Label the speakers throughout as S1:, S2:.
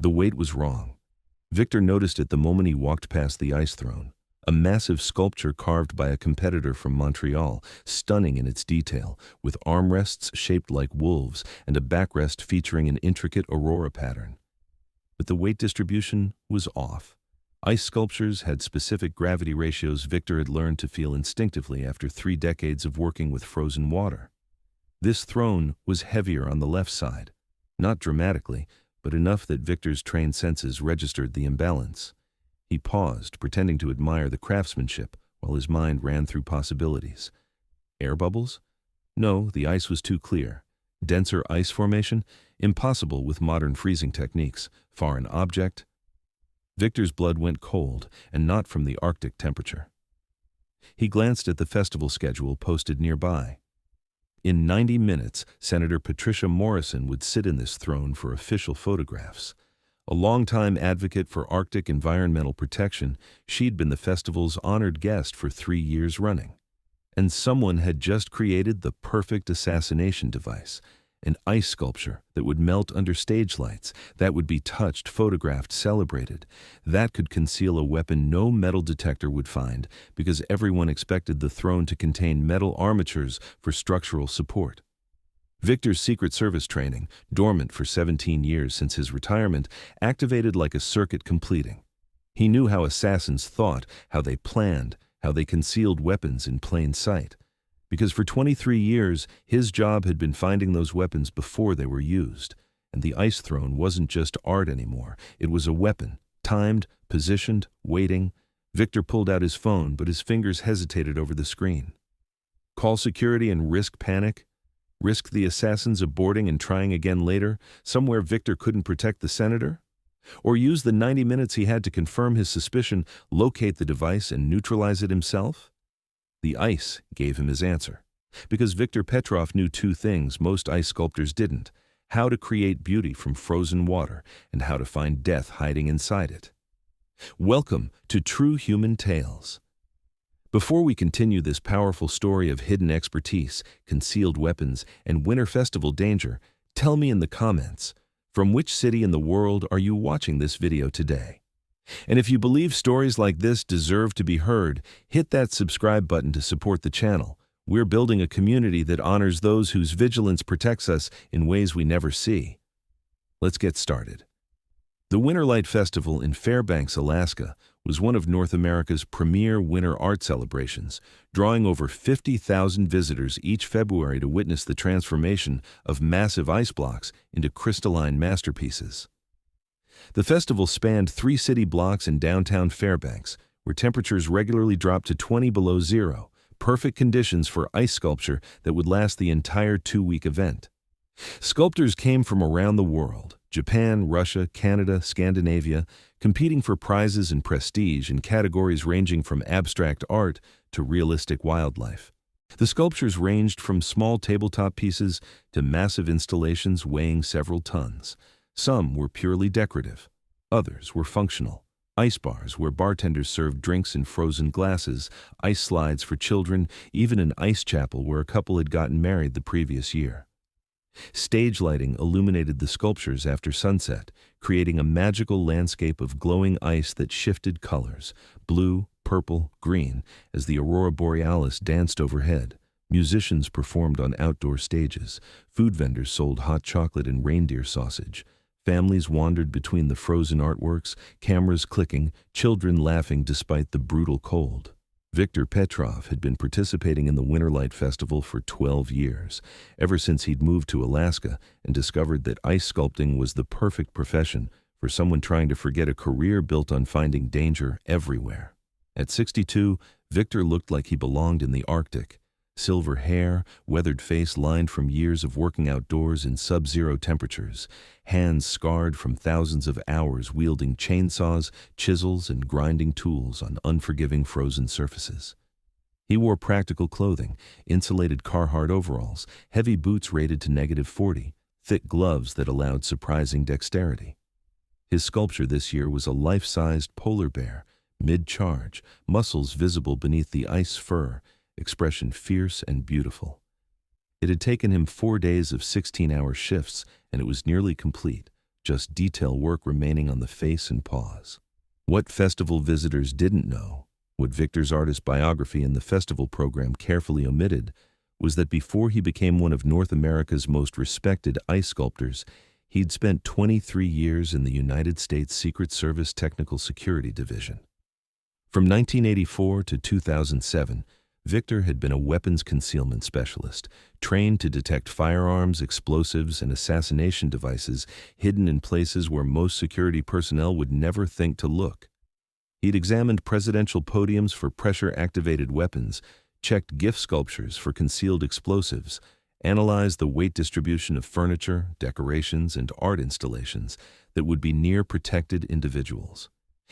S1: The weight was wrong. Viktor noticed it the moment he walked past the ice throne, a massive sculpture carved by a competitor from Montreal, stunning in its detail, with armrests shaped like wolves and a backrest featuring an intricate aurora pattern. But the weight distribution was off. Ice sculptures had specific gravity ratios Viktor had learned to feel instinctively after 3 decades of working with frozen water. This throne was heavier on the left side, not dramatically, but enough that Viktor's trained senses registered the imbalance. He paused, pretending to admire the craftsmanship, while his mind ran through possibilities. Air bubbles? No, the ice was too clear. Denser ice formation? Impossible with modern freezing techniques. Foreign object? Viktor's blood went cold, and not from the Arctic temperature. He glanced at the festival schedule posted nearby. In 90 minutes, Senator Patricia Morrison would sit in this throne for official photographs. A longtime advocate for Arctic environmental protection, she'd been the festival's honored guest for 3 years running. And someone had just created the perfect assassination device, an ice sculpture that would melt under stage lights, that would be touched, photographed, celebrated, that could conceal a weapon no metal detector would find because everyone expected the throne to contain metal armatures for structural support. Viktor's Secret Service training, dormant for 17 years since his retirement, activated like a circuit completing. He knew how assassins thought, how they planned, how they concealed weapons in plain sight. Because for 23 years, his job had been finding those weapons before they were used. And the ice throne wasn't just art anymore. It was a weapon, timed, positioned, waiting. Viktor pulled out his phone, but his fingers hesitated over the screen. Call security and risk panic? Risk the assassins aborting and trying again later, somewhere Viktor couldn't protect the senator? Or use the 90 minutes he had to confirm his suspicion, locate the device, and neutralize it himself? The ice gave him his answer. Because Viktor Petrov knew 2 things most ice sculptors didn't: how to create beauty from frozen water and how to find death hiding inside it. Welcome to True Human Tales. Before we continue this powerful story of hidden expertise, concealed weapons, and Winter Festival danger, tell me in the comments, from which city in the world are you watching this video today? And if you believe stories like this deserve to be heard, hit that subscribe button to support the channel. We're building a community that honors those whose vigilance protects us in ways we never see. Let's get started. The Winterlight Festival in Fairbanks, Alaska, was one of North America's premier winter art celebrations, drawing over 50,000 visitors each February to witness the transformation of massive ice blocks into crystalline masterpieces. The festival spanned 3 city blocks in downtown Fairbanks, where temperatures regularly dropped to 20 below zero, perfect conditions for ice sculpture that would last the entire 2-week event. Sculptors came from around the world: Japan, Russia, Canada, Scandinavia, competing for prizes and prestige in categories ranging from abstract art to realistic wildlife. The sculptures ranged from small tabletop pieces to massive installations weighing several tons. Some were purely decorative. Others were functional. Ice bars where bartenders served drinks in frozen glasses, ice slides for children, even an ice chapel where a couple had gotten married the previous year. Stage lighting illuminated the sculptures after sunset, creating a magical landscape of glowing ice that shifted colors, blue, purple, green, as the aurora borealis danced overhead. Musicians performed on outdoor stages. Food vendors sold hot chocolate and reindeer sausage. Families wandered between the frozen artworks, cameras clicking, children laughing despite the brutal cold. Viktor Petrov had been participating in the Winterlight Festival for 12 years, ever since he'd moved to Alaska and discovered that ice sculpting was the perfect profession for someone trying to forget a career built on finding danger everywhere. At 62, Viktor looked like he belonged in the Arctic. Silver hair, weathered face lined from years of working outdoors in sub-zero temperatures, hands scarred from thousands of hours wielding chainsaws, chisels, and grinding tools on unforgiving frozen surfaces. He wore practical clothing, insulated Carhartt overalls, heavy boots rated to -40, thick gloves that allowed surprising dexterity. His sculpture this year was a life-sized polar bear, mid-charge, muscles visible beneath the ice fur, expression fierce and beautiful. It had taken him 4 days of 16-hour shifts, and it was nearly complete, just detail work remaining on the face and paws. What festival visitors didn't know, what Viktor's artist biography and the festival program carefully omitted, was that before he became one of North America's most respected ice sculptors, he'd spent 23 years in the United States Secret Service Technical Security Division. From 1984 to 2007, Viktor had been a weapons concealment specialist, trained to detect firearms, explosives, and assassination devices hidden in places where most security personnel would never think to look. He'd examined presidential podiums for pressure-activated weapons, checked gift sculptures for concealed explosives, analyzed the weight distribution of furniture, decorations, and art installations that would be near protected individuals.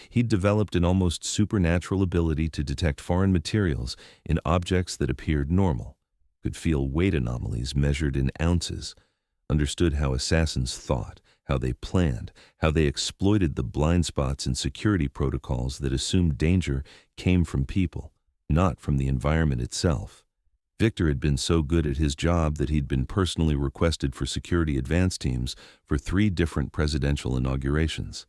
S1: He'd developed an almost supernatural ability to detect foreign materials in objects that appeared normal, could feel weight anomalies measured in ounces, understood how assassins thought, how they planned, how they exploited the blind spots in security protocols that assumed danger came from people, not from the environment itself. Viktor had been so good at his job that he'd been personally requested for security advance teams for 3 different presidential inaugurations.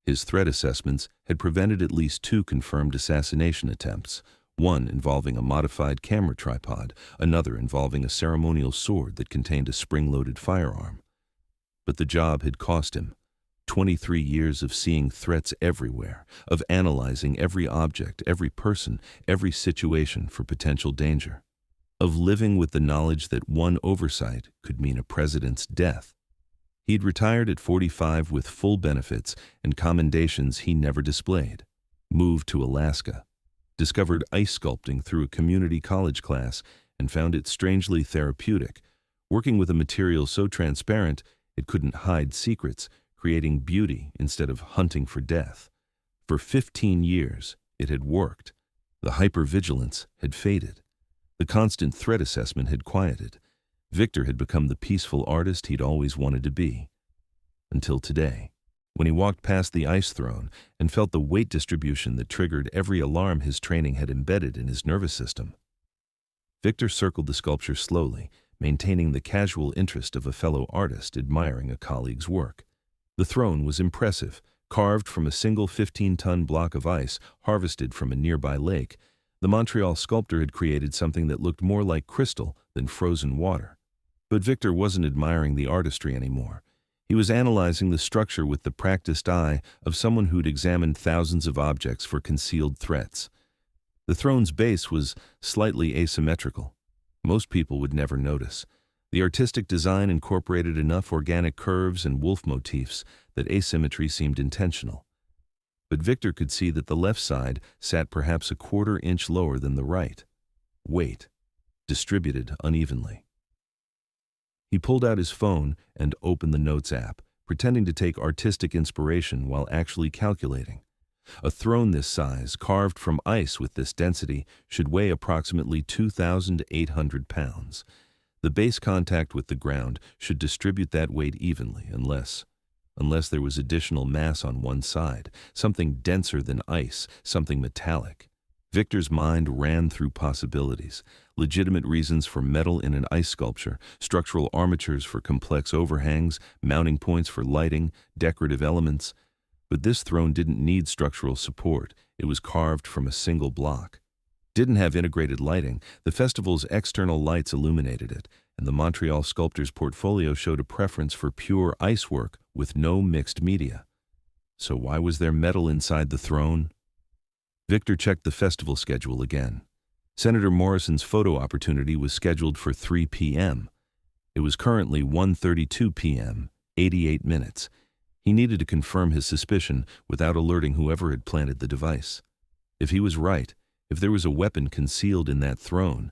S1: His threat assessments had prevented at least 2 confirmed assassination attempts, one involving a modified camera tripod, another involving a ceremonial sword that contained a spring-loaded firearm. But the job had cost him 23 years of seeing threats everywhere, of analyzing every object, every person, every situation for potential danger, of living with the knowledge that one oversight could mean a president's death. He'd retired at 45 with full benefits and commendations he never displayed, moved to Alaska, discovered ice sculpting through a community college class and found it strangely therapeutic, working with a material so transparent it couldn't hide secrets, creating beauty instead of hunting for death. For 15 years, it had worked. The hypervigilance had faded. The constant threat assessment had quieted. Viktor had become the peaceful artist he'd always wanted to be. Until today, when he walked past the ice throne and felt the weight distribution that triggered every alarm his training had embedded in his nervous system. Viktor circled the sculpture slowly, maintaining the casual interest of a fellow artist admiring a colleague's work. The throne was impressive, carved from a single 15-ton block of ice harvested from a nearby lake. The Montreal sculptor had created something that looked more like crystal than frozen water. But Viktor wasn't admiring the artistry anymore. He was analyzing the structure with the practiced eye of someone who'd examined thousands of objects for concealed threats. The throne's base was slightly asymmetrical. Most people would never notice. The artistic design incorporated enough organic curves and wolf motifs that asymmetry seemed intentional. But Viktor could see that the left side sat perhaps a quarter-inch lower than the right. Weight, distributed unevenly. He pulled out his phone and opened the Notes app, pretending to take artistic inspiration while actually calculating. A throne this size, carved from ice with this density, should weigh approximately 2,800 pounds. The base contact with the ground should distribute that weight evenly, unless there was additional mass on one side, something denser than ice, something metallic. Viktor's mind ran through possibilities, legitimate reasons for metal in an ice sculpture, structural armatures for complex overhangs, mounting points for lighting, decorative elements. But this throne didn't need structural support. It was carved from a single block. Didn't have integrated lighting. The festival's external lights illuminated it, and the Montreal sculptor's portfolio showed a preference for pure ice work with no mixed media. So why was there metal inside the throne? Viktor checked the festival schedule again. Senator Morrison's photo opportunity was scheduled for 3 p.m. It was currently 1:32 p.m., 88 minutes. He needed to confirm his suspicion without alerting whoever had planted the device. If he was right, if there was a weapon concealed in that throne,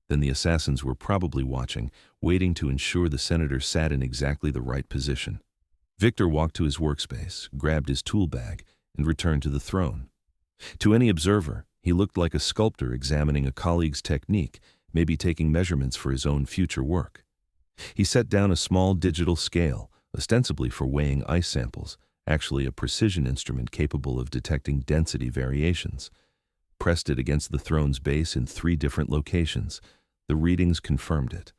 S1: then the assassins were probably watching, waiting to ensure the senator sat in exactly the right position. Viktor walked to his workspace, grabbed his tool bag, and returned to the throne. To any observer, he looked like a sculptor examining a colleague's technique, maybe taking measurements for his own future work. He set down a small digital scale, ostensibly for weighing ice samples, actually a precision instrument capable of detecting density variations. Pressed it against the throne's base in 3 different locations. The readings confirmed it.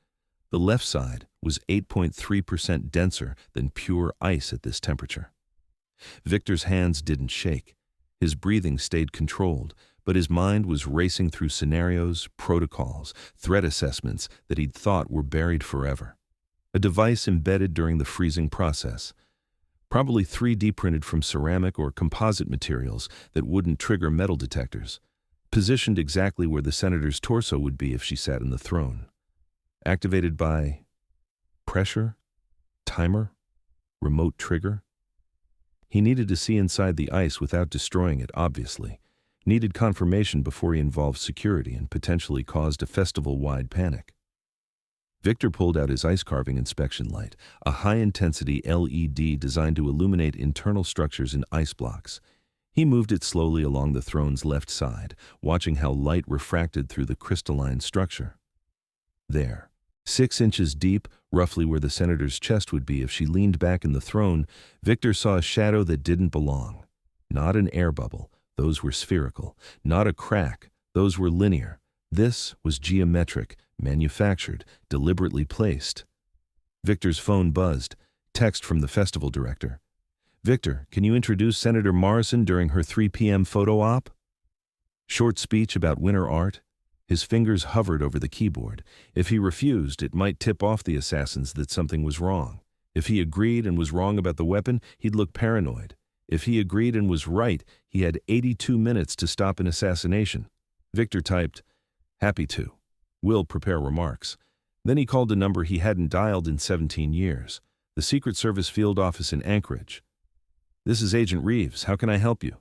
S1: The left side was 8.3% denser than pure ice at this temperature. Viktor's hands didn't shake. His breathing stayed controlled, but his mind was racing through scenarios, protocols, threat assessments that he'd thought were buried forever. A device embedded during the freezing process, probably 3D printed from ceramic or composite materials that wouldn't trigger metal detectors, positioned exactly where the senator's torso would be if she sat in the throne. Activated by pressure, timer, remote trigger. He needed to see inside the ice without destroying it, obviously. Needed confirmation before he involved security and potentially caused a festival-wide panic. Viktor pulled out his ice-carving inspection light, a high-intensity LED designed to illuminate internal structures in ice blocks. He moved it slowly along the throne's left side, watching how light refracted through the crystalline structure. There, 6 inches deep, roughly where the senator's chest would be if she leaned back in the throne, Viktor saw a shadow that didn't belong. Not an air bubble, those were spherical. Not a crack, those were linear. This was geometric, manufactured, deliberately placed. Viktor's phone buzzed. Text from the festival director. "Viktor, can you introduce Senator Morrison during her 3 p.m. photo op?" Short speech about winter art. His fingers hovered over the keyboard. If he refused, it might tip off the assassins that something was wrong. If he agreed and was wrong about the weapon, he'd look paranoid. If he agreed and was right, he had 82 minutes to stop an assassination. Viktor typed, "Happy to. Will prepare remarks." Then he called a number he hadn't dialed in 17 years. The Secret Service field office in Anchorage. "This is Agent Reeves. How can I help you?"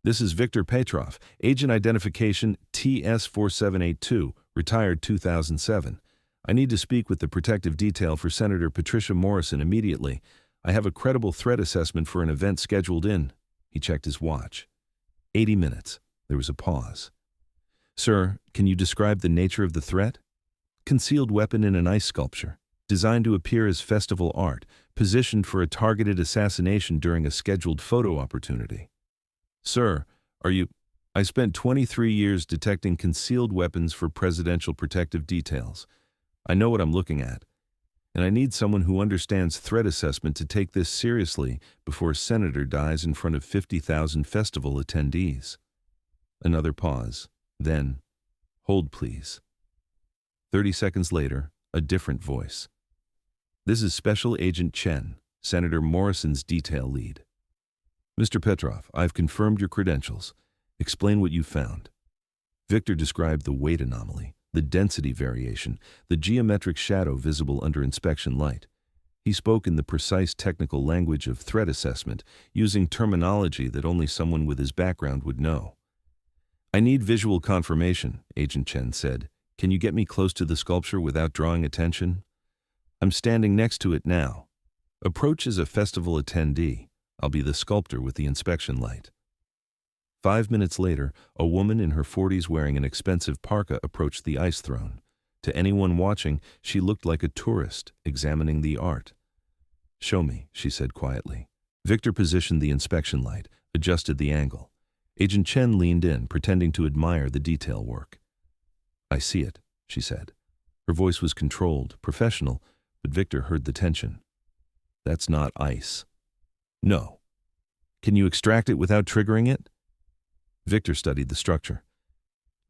S1: "This is Viktor Petrov, Agent Identification TS4782, retired 2007. I need to speak with the protective detail for Senator Patricia Morrison immediately. I have a credible threat assessment for an event scheduled in." He checked his watch. 80 minutes. There was a pause. "Sir, can you describe the nature of the threat?" "Concealed weapon in an ice sculpture, designed to appear as festival art, positioned for a targeted assassination during a scheduled photo opportunity." "Sir, I spent 23 years detecting concealed weapons for presidential protective details. I know what I'm looking at. And I need someone who understands threat assessment to take this seriously before a senator dies in front of 50,000 festival attendees." Another pause. Then, "Hold, please." 30 seconds later, a different voice. "This is Special Agent Chen, Senator Morrison's detail lead." "Mr. Petrov, I've confirmed your credentials. Explain what you found." Viktor described the weight anomaly, the density variation, the geometric shadow visible under inspection light. He spoke in the precise technical language of threat assessment, using terminology that only someone with his background would know. "I need visual confirmation," Agent Chen said. "Can you get me close to the sculpture without drawing attention?" "I'm standing next to it now. Approach as a festival attendee. I'll be the sculptor with the inspection light." 5 minutes later, a woman in her 40s wearing an expensive parka approached the ice throne. To anyone watching, she looked like a tourist examining the art. "Show me," she said quietly. Viktor positioned the inspection light, adjusted the angle. Agent Chen leaned in, pretending to admire the detail work. "I see it," she said. Her voice was controlled, professional, but Viktor heard the tension. "That's not ice." "No." "Can you extract it without triggering it?" Viktor studied the structure.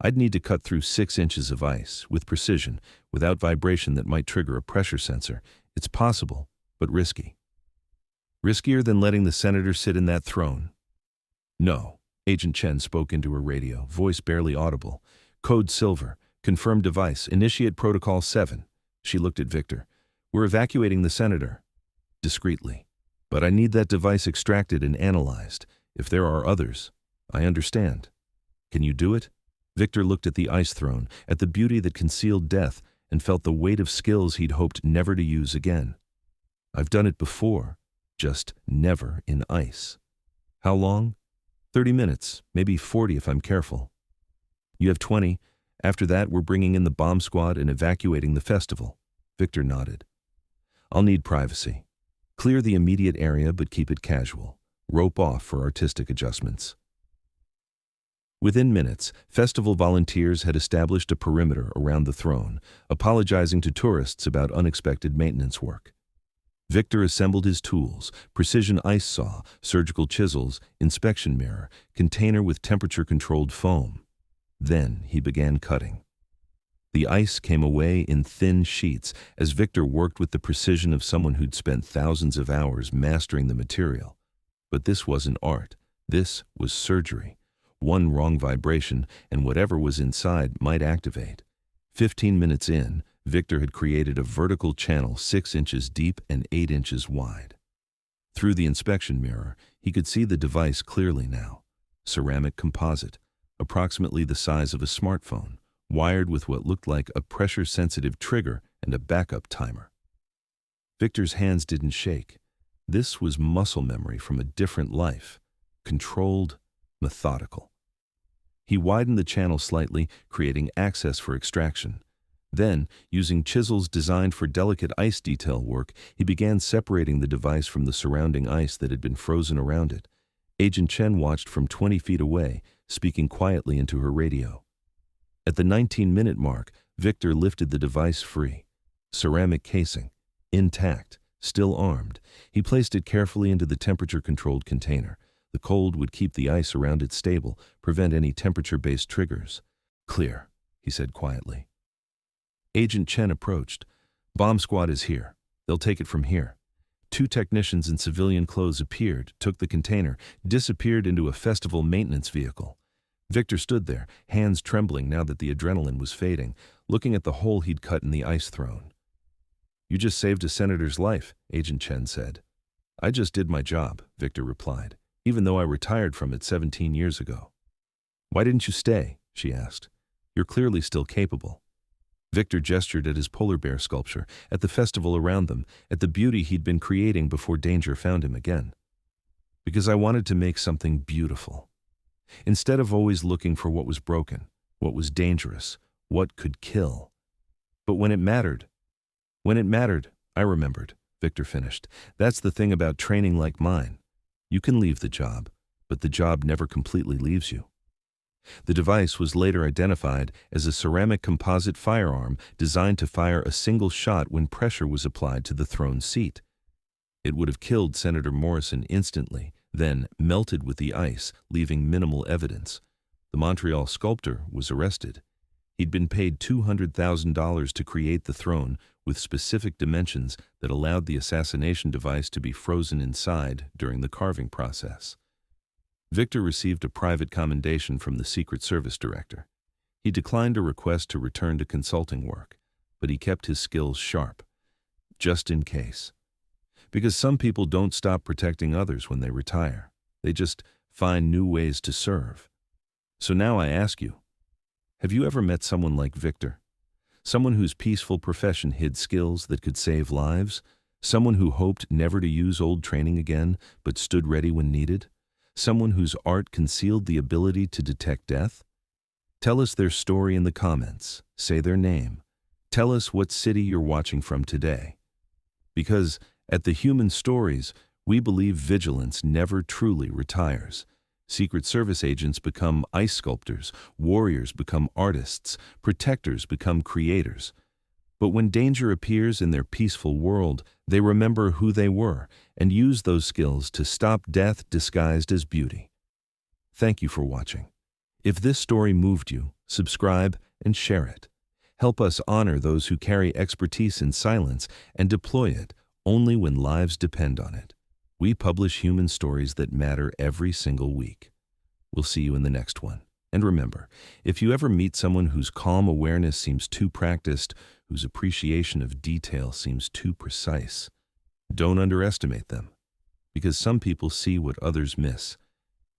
S1: "I'd need to cut through 6 inches of ice, with precision, without vibration that might trigger a pressure sensor. It's possible, but risky." "Riskier than letting the senator sit in that throne?" "No." Agent Chen spoke into her radio, voice barely audible. "Code Silver. Confirmed device. Initiate Protocol 7. She looked at Viktor. "We're evacuating the senator." Discreetly. "But I need that device extracted and analyzed. If there are others, I understand. Can you do it?" Viktor looked at the ice throne, at the beauty that concealed death, and felt the weight of skills he'd hoped never to use again. "I've done it before, just never in ice." "How long?" 30 minutes, maybe 40 if I'm careful." "You have 20. After that, we're bringing in the bomb squad and evacuating the festival." Viktor nodded. "I'll need privacy. Clear the immediate area, but keep it casual. Rope off for artistic adjustments." Within minutes, festival volunteers had established a perimeter around the throne, apologizing to tourists about unexpected maintenance work. Viktor assembled his tools: precision ice saw, surgical chisels, inspection mirror, container with temperature-controlled foam. Then he began cutting. The ice came away in thin sheets as Viktor worked with the precision of someone who'd spent thousands of hours mastering the material. But this wasn't art. This was surgery. One wrong vibration, and whatever was inside might activate. 15 minutes in, Viktor had created a vertical channel 6 inches deep and 8 inches wide. Through the inspection mirror, he could see the device clearly now. Ceramic composite, approximately the size of a smartphone, wired with what looked like a pressure-sensitive trigger and a backup timer. Viktor's hands didn't shake. This was muscle memory from a different life, controlled, methodical. He widened the channel slightly, creating access for extraction. Then, using chisels designed for delicate ice detail work, he began separating the device from the surrounding ice that had been frozen around it. Agent Chen watched from 20 feet away, speaking quietly into her radio. At the 19-minute mark, Viktor lifted the device free. Ceramic casing, intact, still armed. He placed it carefully into the temperature-controlled container. The cold would keep the ice around it stable, prevent any temperature-based triggers. "Clear," he said quietly. Agent Chen approached. "Bomb squad is here. They'll take it from here." 2 technicians in civilian clothes appeared, took the container, disappeared into a festival maintenance vehicle. Viktor stood there, hands trembling now that the adrenaline was fading, looking at the hole he'd cut in the ice throne. "You just saved a senator's life," Agent Chen said. "I just did my job," Viktor replied, "even though I retired from it 17 years ago." "Why didn't you stay?" she asked. "You're clearly still capable." Viktor gestured at his polar bear sculpture, at the festival around them, at the beauty he'd been creating before danger found him again. "Because I wanted to make something beautiful. Instead of always looking for what was broken, what was dangerous, what could kill. But when it mattered, I remembered," Viktor finished. "That's the thing about training like mine. You can leave the job, but the job never completely leaves you." The device was later identified as a ceramic composite firearm designed to fire a single shot when pressure was applied to the throne seat. It would have killed Senator Morrison instantly, then melted with the ice, leaving minimal evidence. The Montreal sculptor was arrested. He'd been paid $200,000 to create the throne with specific dimensions that allowed the assassination device to be frozen inside during the carving process. Viktor received a private commendation from the Secret Service director. He declined a request to return to consulting work, but he kept his skills sharp, just in case. Because some people don't stop protecting others when they retire. They just find new ways to serve. So now I ask you, have you ever met someone like Viktor? Someone whose peaceful profession hid skills that could save lives? Someone who hoped never to use old training again, but stood ready when needed? Someone whose art concealed the ability to detect death? Tell us their story in the comments. Say their name. Tell us what city you're watching from today. Because at the Human Stories, we believe vigilance never truly retires. Secret Service agents become ice sculptors, warriors become artists, protectors become creators. But when danger appears in their peaceful world, they remember who they were and use those skills to stop death disguised as beauty. Thank you for watching. If this story moved you, subscribe and share it. Help us honor those who carry expertise in silence and deploy it only when lives depend on it. We publish human stories that matter every single week. We'll see you in the next one. And remember, if you ever meet someone whose calm awareness seems too practiced, whose appreciation of detail seems too precise, don't underestimate them. Because some people see what others miss,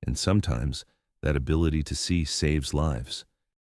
S1: and sometimes that ability to see saves lives.